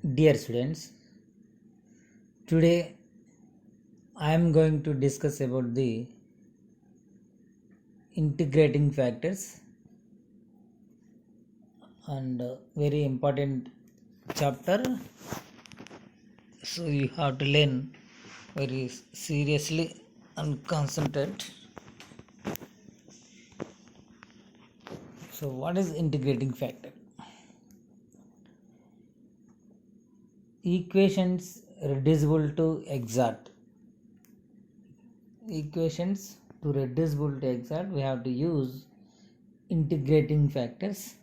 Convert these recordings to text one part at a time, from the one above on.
Dear students, today I am going to discuss about the integrating factors and very important chapter. So you have to learn very seriously and concentrate. So what is integrating factor? Equations reducible to exact. Equations to reducible to exact, we have to use integrating factors.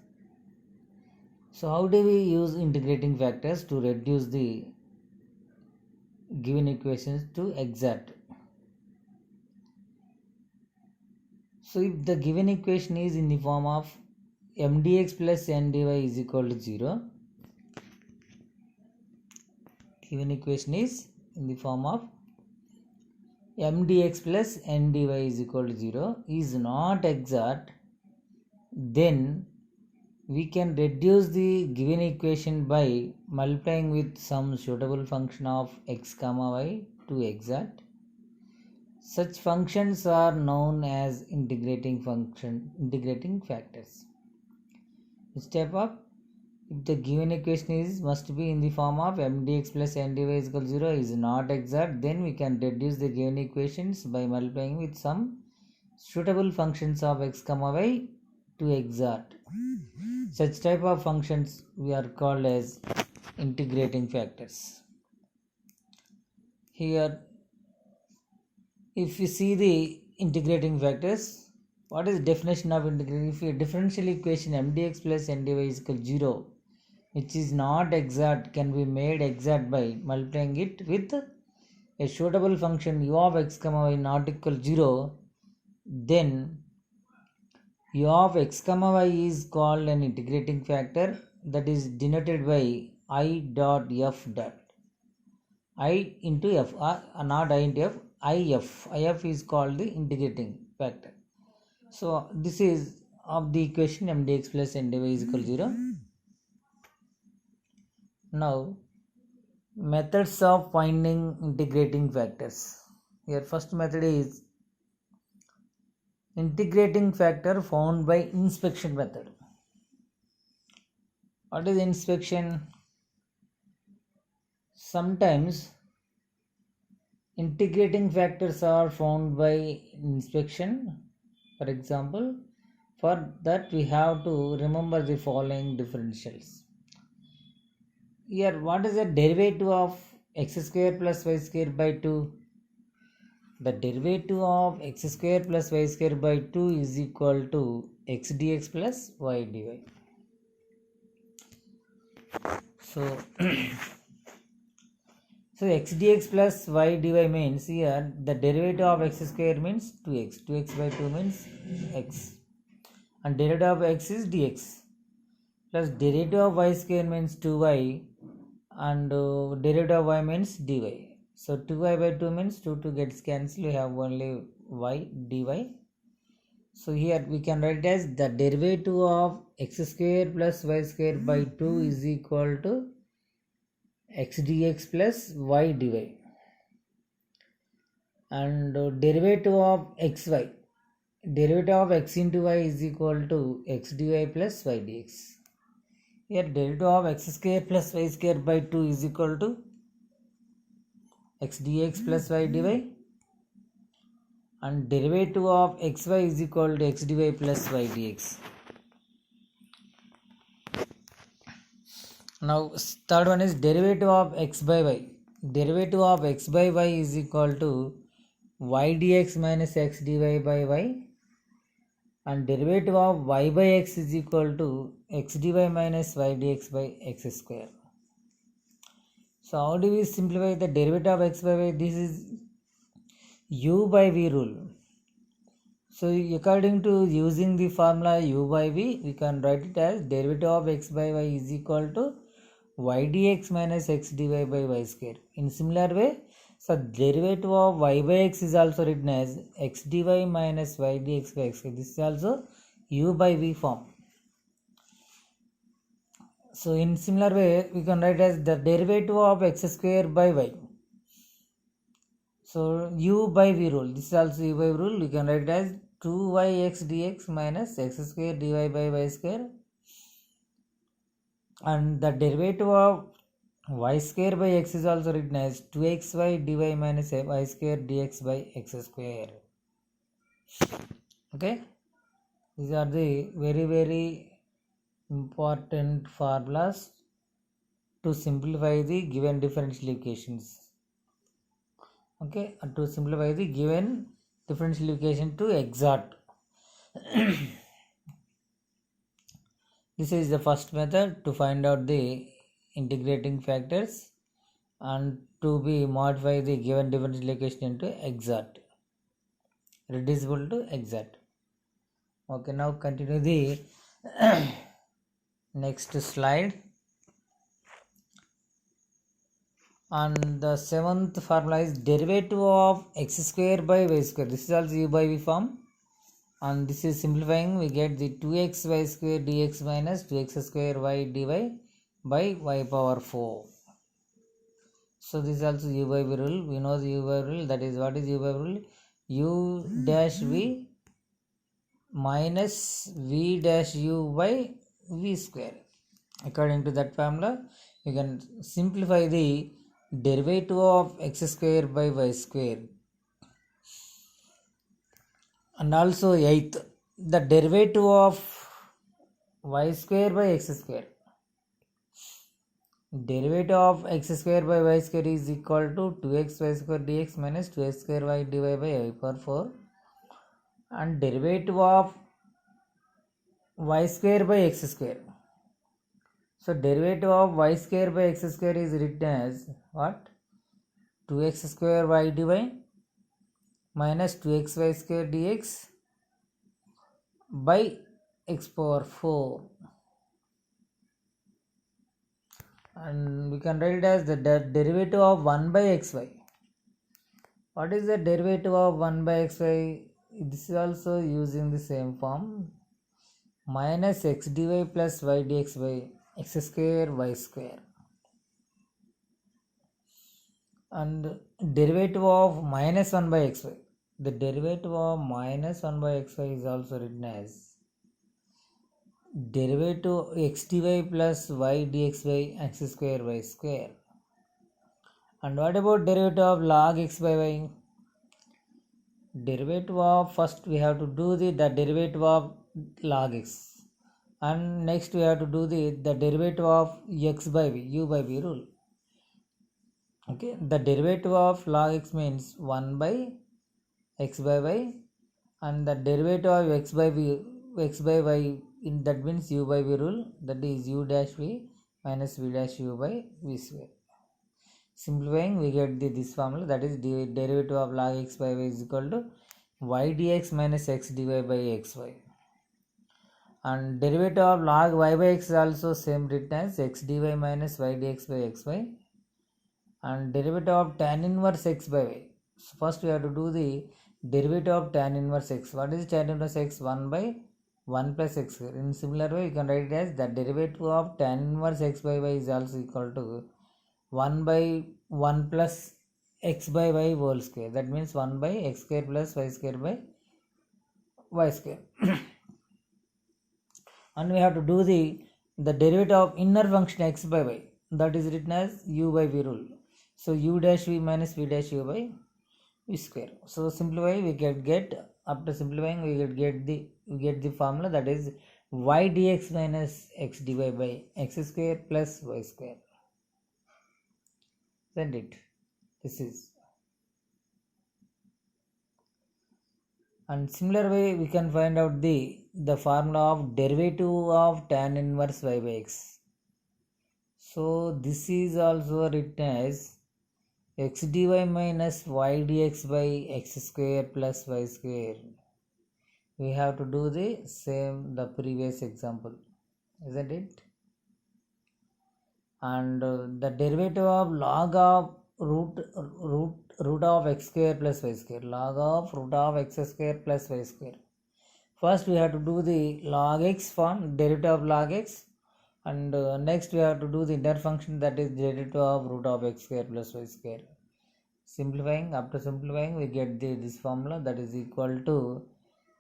So how do we use integrating factors to reduce the given equations to exact? So if the given equation is in the form of m dx plus n dy is equal to 0, given equation is in the form of m dx plus n dy is equal to 0 is not exact, then we can reduce the given equation by multiplying with some suitable function of x comma y to exact. Such functions are known as integrating factors. Which type of? If the given equation is must be in the form of m dx plus n dy is equal to 0 is not exact, then we can reduce the given equations by multiplying with some suitable functions of x comma y to exact. Such type of functions we are called as integrating factors. Here, if you see the integrating factors, what is the definition of integrating? If a differential equation m dx plus n dy is equal to 0, which is not exact, can be made exact by multiplying it with a suitable function u of x comma y not equal to 0, then u of x comma y is called an integrating factor, that is denoted by I dot f dot. I into f, not I into f, if is called the integrating factor. So this is of the equation m dx plus n dy is equal to 0. Now methods of finding integrating factors. Here first method is integrating factor found by inspection method. What is inspection? Sometimes integrating factors are found by inspection. For example, for that we have to remember the following differentials. Here, what is the derivative of x square plus y square by 2? The derivative of x square plus y square by 2 is equal to x dx plus y dy. So, so x dx plus y dy means here the derivative of x square means 2x. 2x by 2 means x. And derivative of x is dx. Plus derivative of y square means 2y. And derivative of y means dy. So 2y by 2 means 2 gets cancelled. We have only y dy. So here we can write it as the derivative of x square plus y square by 2 is equal to x dx plus y dy. And derivative of xy, derivative of x into y is equal to x dy plus y dx. Here derivative of x square plus y square by 2 is equal to x dx plus y dy, and derivative of xy is equal to x dy plus y dx. Now third one is derivative of x by y. Derivative of x by y is equal to y dx minus x dy by y, and derivative of y by x is equal to x dy minus y dx by x square. So how do we simplify the derivative of x by y? This is u by v rule. So according to using the formula u by v, we can write it as derivative of x by y is equal to y dx minus x dy by y square. In similar way, so derivative of y by x is also written as x dy minus y dx by x square. This is also u by v form. So in similar way, we can write as the derivative of x square by y. So u by v rule. This is also u by v rule. We can write it as 2yx dx minus x square dy by y square. And the derivative of y square by x is also written as 2xy dy minus y square dx by x square. Okay, these are the very important formulas to simplify the given differential equations. Okay, to simplify the given differential equation to exact. This is the first method to find out the integrating factors and to be modify the given differential equation into exact, reducible to exact. Okay, now continue the next slide. And the seventh formula is derivative of x square by y square. This is also u by v form. And this is simplifying, we get the 2xy square dx minus 2x square y dy by y power 4. So this is also u by v rule. We know the u by v rule. That is, what is u by v rule? U dash v minus v dash u by v square. According to that formula, you can simplify the derivative of x square by y square. And also eighth, the derivative of y square by x square. Derivative of x square by y square is equal to 2xy square dx minus 2x square y dy by y power 4. And derivative of y square by x square. So derivative of y square by x square is written as what? 2x square y dy minus 2xy square dx by x power 4. And we can write it as the derivative of 1 by xy. What is the derivative of 1 by xy? This is also using the same form. Minus x dy plus y dx by x square y square. And derivative of minus 1 by xy. The derivative of minus 1 by xy is also written as derivative x dy plus y dx by x square y square. And what about derivative of log x by y? Derivative of, first we have to do the derivative of log x. And next we have to do the derivative of x by v, u by v rule. Okay, the derivative of log x means 1 by x by y, and the derivative of x by y, that means u by v rule, that is u dash v minus v dash u by v square. Simplifying, we get this formula, that is the derivative of log x by y is equal to y dx minus x dy by xy. And derivative of log y by x is also same written as x dy minus y dx by xy. And derivative of tan inverse x by y. So first we have to do the derivative of tan inverse x. What is tan inverse x? 1 by 1 plus x square. In similar way, you can write it as the derivative of tan inverse x by y is also equal to 1 by 1 plus x by y whole square. That means 1 by x square plus y square by y square. And we have to do the derivative of inner function x by y. That is written as u by v rule. So u dash v minus v dash u by v square. So simplify, we get after simplifying we get the formula, that is y dx minus x dy by x square plus y square. Isn't it? This is. And similar way we can find out the formula of derivative of tan inverse y by x. So this is also written as x dy minus y dx by x square plus y square. We have to do the same the previous example, isn't it? And the derivative of log of root of x square plus y square. Log of root of x square plus y square. First we have to do the log x form, derivative of log x. And next we have to do the inner function, that is derivative of root of x square plus y square. Simplifying, after simplifying we get this formula, that is equal to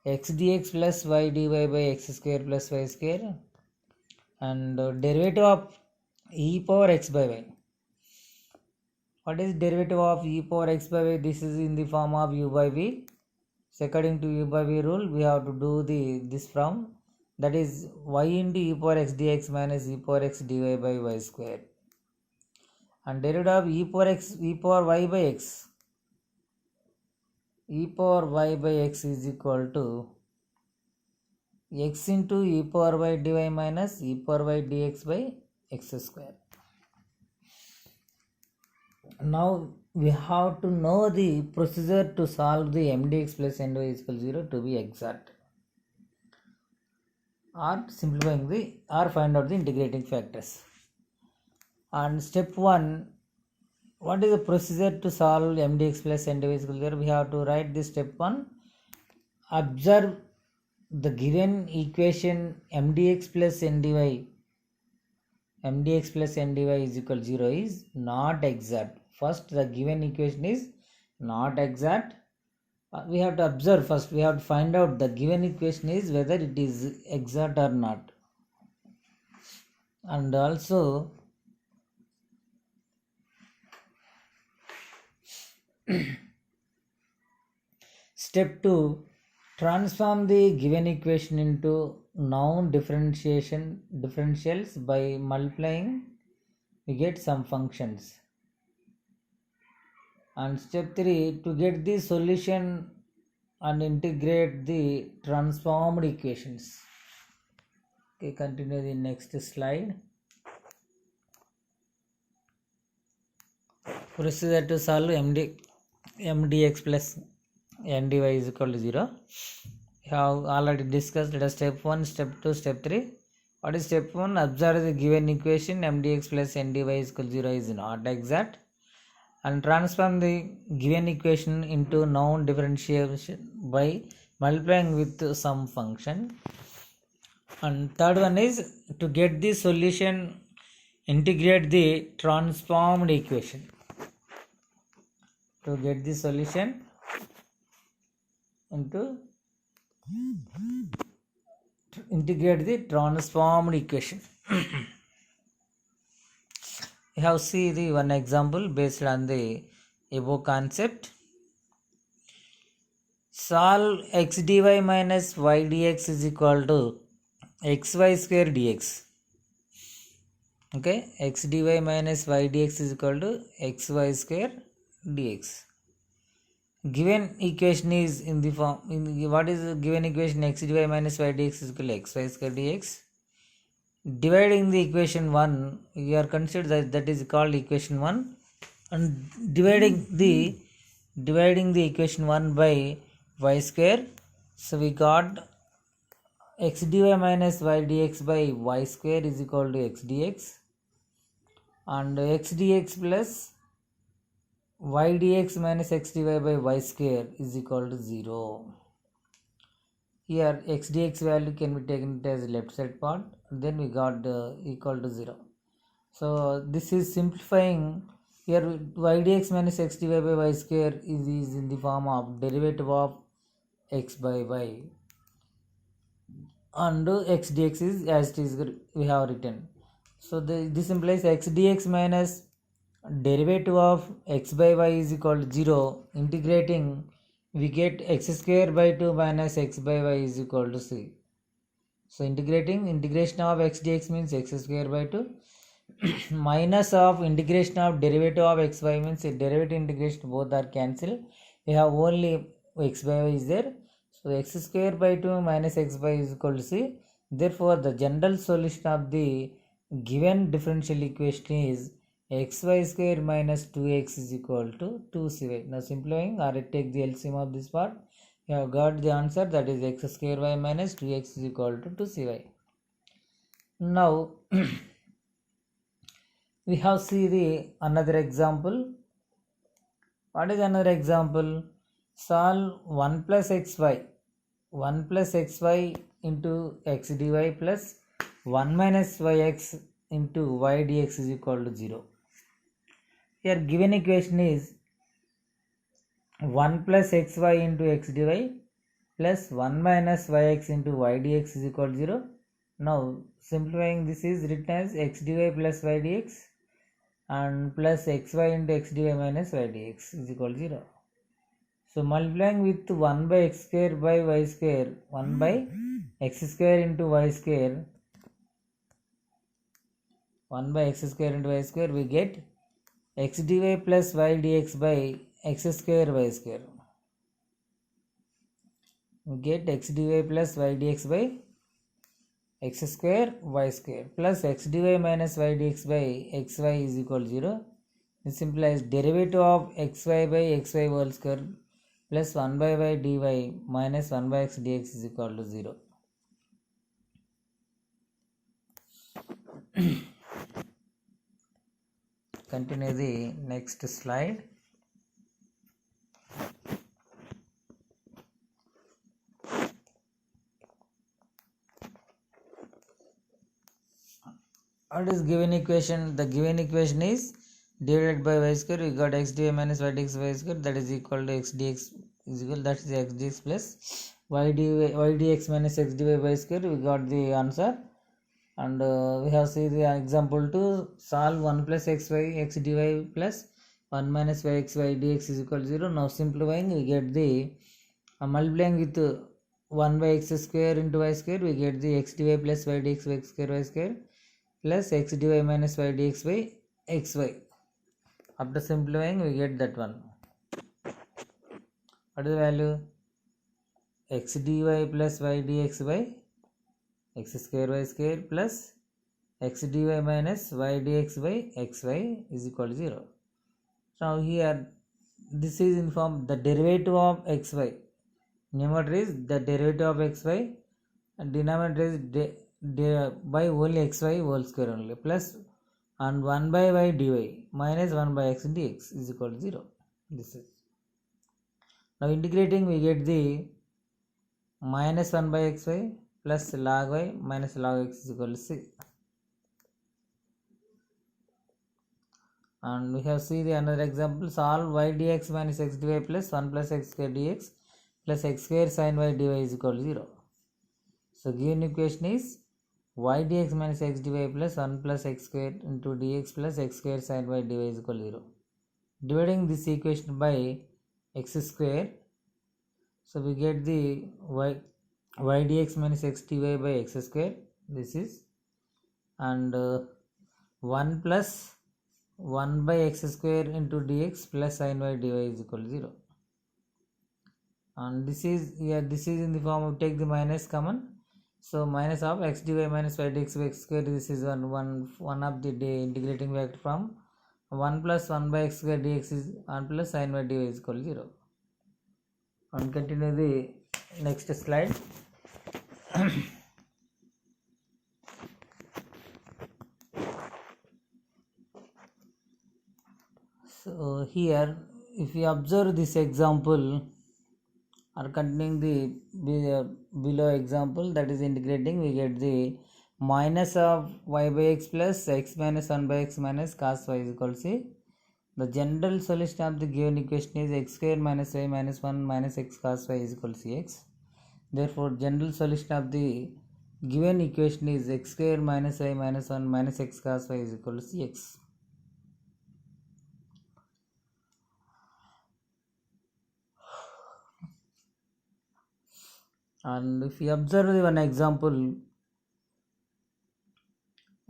x dx plus y dy by x square plus y square, and derivative of e power x by y. What is derivative of e power x by y? This is in the form of u by v. So according to u by v rule, we have to do this from, that is y into e power x dx minus e power x dy by y square, and derivative of e power y by x, e power y by x is equal to x into e power y dy minus e power y dx by x square. Now we have to know the procedure to solve the mdx plus ndy is equal to 0 to be exact, or simplifying or find out the integrating factors. And step 1, what is the procedure to solve mdx plus ndy is equal to 0? We have to write this step 1. Observe the given equation mdx plus ndy is equal to 0 is not exact. First, the given equation is not exact. We have to observe first, we have to find out the given equation is whether it is exact or not. And also step 2, transform the given equation into known differentials by multiplying, we get some functions. And step 3, to get the solution and integrate the transformed equations. Okay, continue the next slide. Procedure to solve mdx plus ndy is equal to 0. We have already discussed. Let us step 1, step 2, step 3. What is step 1? Observe the given equation mdx plus ndy is equal to 0 is not exact, and transform the given equation into known differentiation by multiplying with some function. And third one is to get the solution, integrate the transformed equation. To get the solution integrate the transformed equation. We have see the one example based on the above concept. Solve x dy minus y dx is equal to xy square dx. Okay, x dy minus y dx is equal to xy square dx. Given equation is in the form, what is the given equation? X dy minus y dx is equal to xy square dx. Dividing the equation 1, we are considered that is called equation 1, and dividing the equation 1 by y square. So we got x dy minus y dx by y square is equal to x dx, and x dx plus y dx minus x dy by y square is equal to 0. Here x dx value can be taken as left side part, then we got equal to 0. So this is simplifying. Here y dx minus x dy by y square is in the form of derivative of x by y, and x dx is as it is we have written. So this implies x dx minus derivative of x by y is equal to 0. Integrating, we get x square by 2 minus x by y is equal to c. So integration of x dx means x square by 2 minus of integration of derivative of x by means derivative integration both are cancelled. We have only x by y is there. So x square by 2 minus x by is equal to c. Therefore the general solution of the given differential equation is xy square minus 2x is equal to 2cy. Now simplifying or take the LCM of this part, we have got the answer, that is x square y minus 2x is equal to 2cy. Now we have see the another example. What is another example? Solve 1 plus xy into x dy plus 1 minus yx into y dx is equal to 0. Here given equation is 1 plus xy into x dy plus 1 minus yx into y dx is equal to 0. Now simplifying, this is written as x dy plus y dx and plus xy into x dy minus y dx is equal to 0. So multiplying with 1 by x square by y square, 1 by x square into y square, 1 by x square into y square, we get x dy plus y dx by x square y square. We get x dy plus y dx by x square y square plus x dy minus y dx by xy is equal to 0. This implies derivative of xy by xy whole square plus 1 by y dy minus 1 by x dx is equal to 0. Continue the next slide. What is given equation? The given equation is divided by y square. We got x dy minus y dx y square, that is equal to x dx is equal, that is x dx plus y dx minus x dy y square. We got the answer, and we have seen the example to solve 1 plus xy x dy plus 1 minus y x y dx is equal to 0. Now simplifying, we get the multiplying with 1 by x square into y square, we get the x dy plus y dx by x square y square plus x dy minus y dx by xy. After simplifying, we get that one. What is the value? X dy plus y dx by x square y square plus x dy minus y dx by xy is equal to 0. Now here, this is in form the derivative of xy. Numerator is the derivative of xy and denominator is by only xy whole square only, plus and 1 by y dy minus 1 by x dx is equal to 0. This is now integrating, we get the minus 1 by xy plus log y minus log x is equal to c. And we have seen the another example, solve y dx minus x dy plus 1 plus x square dx plus x square sin y dy is equal to 0. So given equation is y dx minus x dy plus 1 plus x square into dx plus x square sin y dy is equal to 0. Dividing this equation by x square, so we get the y dx minus x dy by x square, this is, and 1 plus 1 by x square into dx plus sin y dy is equal to 0. And this is, yeah, this is in the form of, take the minus common, so minus of x dy minus y dx by x square, this is one of the integrating factor from 1 plus 1 by x square dx is 1 plus sin y dy is equal to 0. And continue the next slide. So here, if we observe this example or continuing the below example, that is integrating, we get the minus of y by x plus x minus 1 by x minus cos y is equal to c. The general solution of the given equation is x square minus y minus 1 minus x cos y is equal to cx. Therefore, general solution of the given equation is x square minus y minus 1 minus x cos y is equal to cx. And if we observe one example,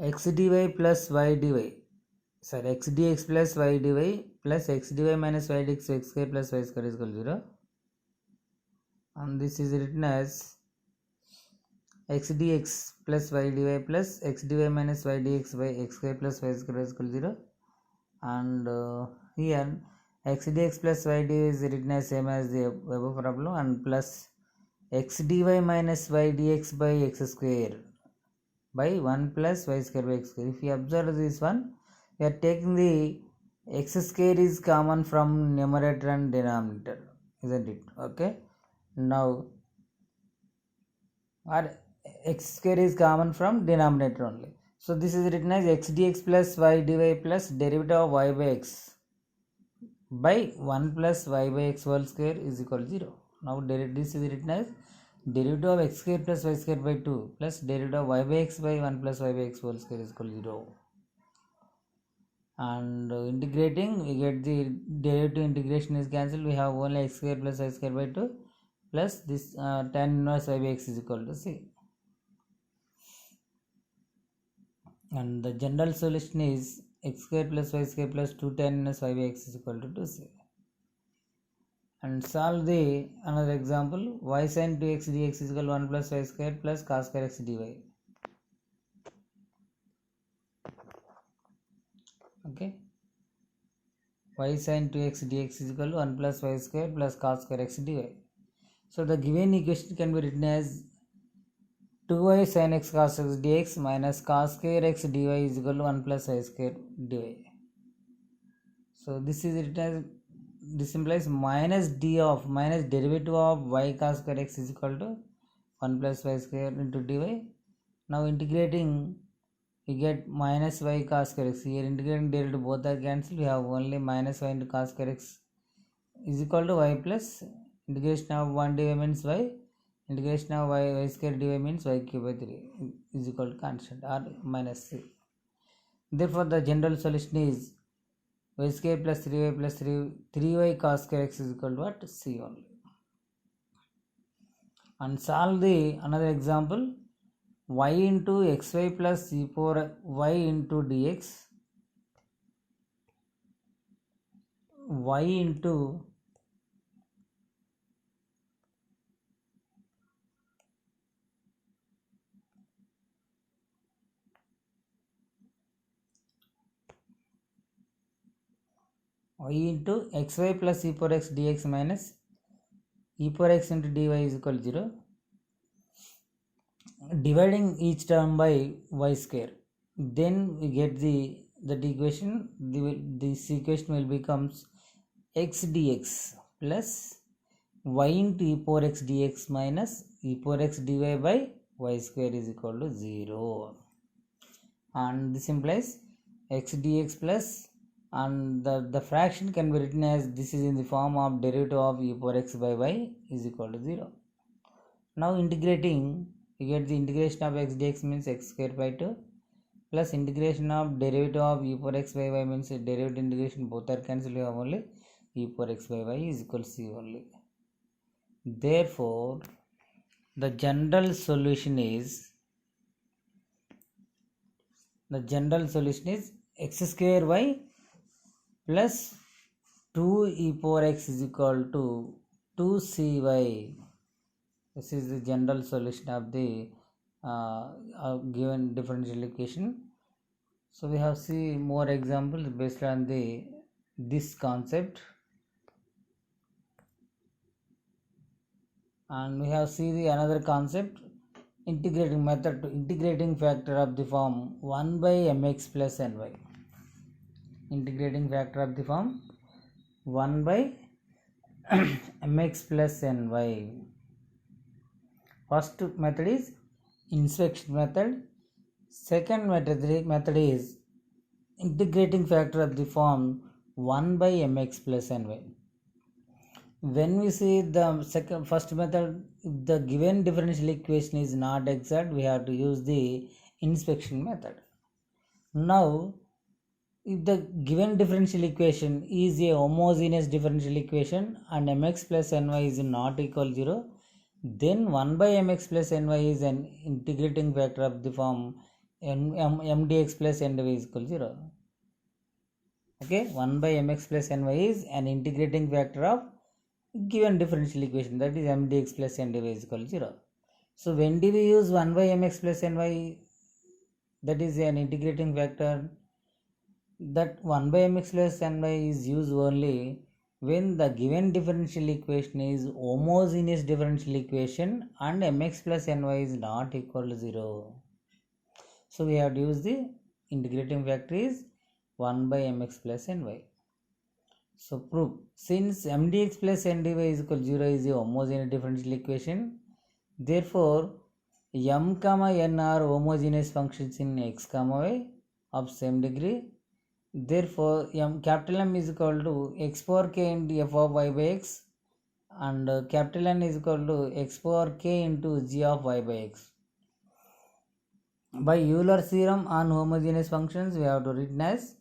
x dy plus y dy, sorry, x dx plus y dy plus x dy minus y dx x square plus y square is equal to 0. And this is written as x dx plus y dy plus x dy minus y dx by x square plus y square is equal to 0. And here x dx plus y dy is written as same as the above problem, and plus x dy minus y dx by x square by 1 plus y square by x square. If you observe this one, we are taking the x square is common from numerator and denominator, isn't it? Okay. Now, or x square is common from denominator only. So this is written as x dx plus y dy plus derivative of y by x by 1 plus y by x whole square is equal to 0. Now this is written as derivative of x square plus y square by 2 plus derivative of y by x by 1 plus y by x whole square is equal to 0. And integrating, we get the derivative integration is cancelled. We have only x square plus y square by 2 plus this tan inverse y by x is equal to c. And the general solution is x square plus y square plus 2 tan inverse y by x is equal to 2c. And solve the another example. Y sin 2x dx is equal to 1 plus y square plus cos square x dy. Okay. Y sin 2x dx is equal to 1 plus y square plus cos square x dy. So the given equation can be written as 2y sin x cos x dx minus cos square x dy is equal to 1 plus y square dy. So this is written as, this implies minus derivative of y cos square x is equal to 1 plus y square into dy. Now integrating, we get minus y cos square x. Here integrating derivative both are cancelled. We have only minus y into cos square x is equal to y plus integration of 1 dy means y, integration of y square dy means y cube by 3 is equal to constant or minus c. Therefore the general solution is y square plus 3y plus 3y cos square x is equal to what? C only. And solve the another example. Y into xy plus e power y into dx, y into xy plus e power x dx minus e power x into dy is equal to 0. Dividing each term by y square, then we get that equation. This equation will becomes x dx plus y into e power x dx minus e power x dy by y square is equal to 0. And this implies x dx plus, and the fraction can be written as, this is in the form of derivative of e power x by y is equal to 0. Now integrating, we get the integration of x dx means x square by 2 plus integration of derivative of e power x by y means derivative integration both are cancelled. We have only e power x by y is equal to c only. Therefore the general solution is x square y plus 2 e power x is equal to 2cy. This is the general solution of the given differential equation. So we have see more examples based on this concept, and we have see the another concept, integrating method to integrating factor of the form 1 by mx plus ny. Integrating factor of the form 1 by mx plus ny. First method is inspection method. Second method is integrating factor of the form 1 by mx plus ny. When we see the first method, if the given differential equation is not exact, we have to use the inspection method. Now if the given differential equation is a homogeneous differential equation and mx plus ny is not equal to 0, then 1 by mx plus ny is an integrating factor of the form mdx plus ndy is equal to 0. Okay, 1 by mx plus ny is an integrating factor of given differential equation, that is mdx plus ndy is equal to 0. So when do we use 1 by mx plus ny, that is an integrating factor? That 1 by mx plus ny is used only when the given differential equation is homogeneous differential equation and mx plus ny is not equal to 0. So we have to use the integrating factor is 1 by mx plus ny. So prove, since mdx plus ndy is equal to 0 is a homogeneous differential equation, therefore m comma n are homogeneous functions in x comma y of same degree. Therefore, capital M is equal to x power k into f of y by x, and capital N is equal to x power k into g of y by x. By Euler's theorem on homogeneous functions, we have to written as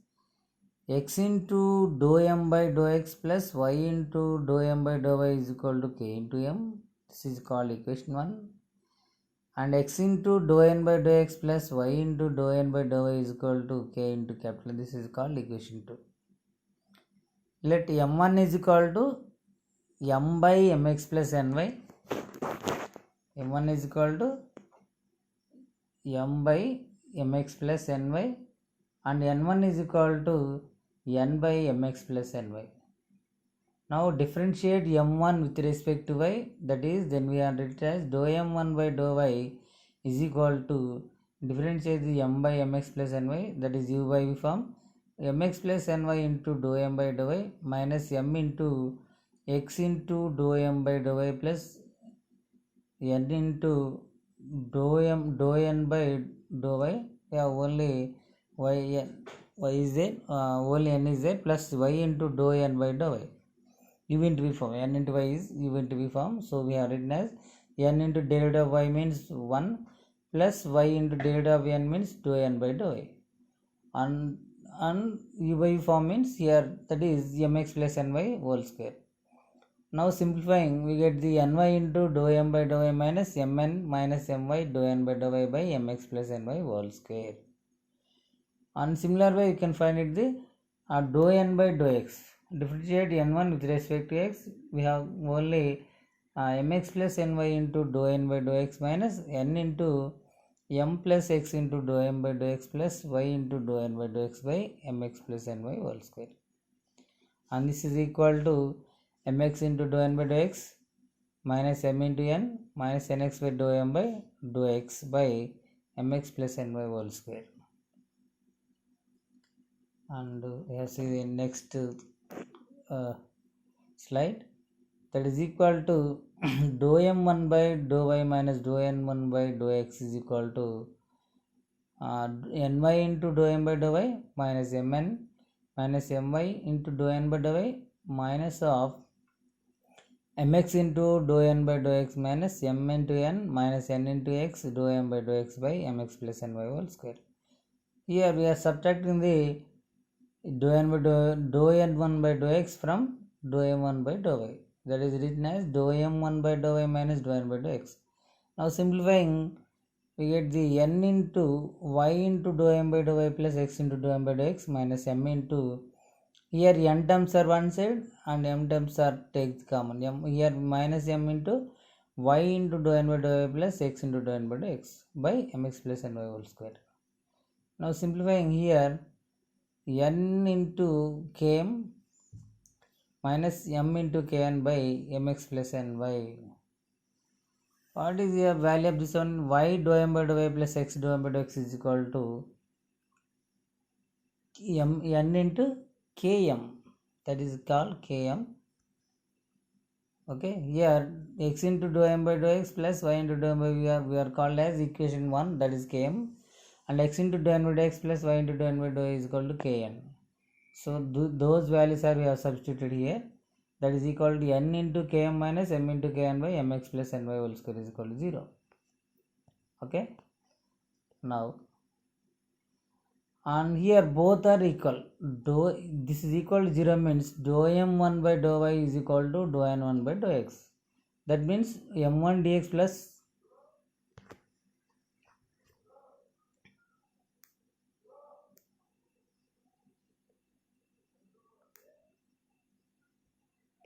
x into dou m by dou x plus y into dou m by dou y is equal to k into m. This is called equation 1. And x into dou n by dou x plus y into dou n by dou y is equal to k into capital. This is called equation 2. Let m1 is equal to m by mx plus ny. m1 is equal to m by mx plus ny, and n1 is equal to n by mx plus ny. Now differentiate m1 with respect to y, that is, then we are written as dou m1 by dou y is equal to differentiate the m by mx plus ny, that is u by v form, mx plus ny into dou m by dou y minus m into x into dou m by dou y plus n into dou n by dou y. Yeah, only y is there, only n is there, plus y into dou n by dou y. U into v form, n into y is u into v form. So we have written as n into derivative of y means 1 plus y into derivative of n means dou n by dou y. And u by v form means here, that is mx plus ny whole square. Now simplifying, we get the ny into dou m by dou y minus mn minus my dou n by dou y by mx plus ny whole square. On similar way, you can find it the dou n by dou x. Differentiate n1 with respect to x. We have only mx plus ny into dou n by dou x minus n into m plus x into dou m by dou x plus y into dou n by dou x by mx plus ny whole square. And this is equal to mx into dou n by dou x minus m into n minus nx by dou m by dou x by mx plus ny whole square. And we have see the next slide, that is equal to dou m1 by dou y minus dou n1 by dou x is equal to ny into dou m by dou y minus mn minus my into dou n by dou y minus of mx into dou n by dou x minus m into n minus n into x dou m by dou x by mx plus ny whole square. Here we are subtracting the dou n1 by dou x from dou m1 by dou y, that is written as dou m1 by dou y minus dou n by dou x. Now simplifying, we get the n into y into dou m by dou y plus x into dou m by dou x minus m into, here n terms are one side and m terms are take common, here minus m into y into dou n by dou y plus x into dou n by dou x by mx plus ny whole square. Now simplifying here, n into km minus m into kn by mx plus ny. What is the value of this one? Y dou m by dou y plus x dou m by dou x is equal to n into km, that is called km. Okay, here x into dou m by dou x plus y into dou m by we are called as equation 1, that is km, and x into dou n by dou x plus y into dou n by dou y is equal to kn. So those values are we have substituted here, that is equal to n into km minus m into kn by mx plus ny whole square is equal to 0. Okay, now and here both are equal, this is equal to 0 means dou m1 by dou y is equal to dou n1 by dou x. That means m1 dx plus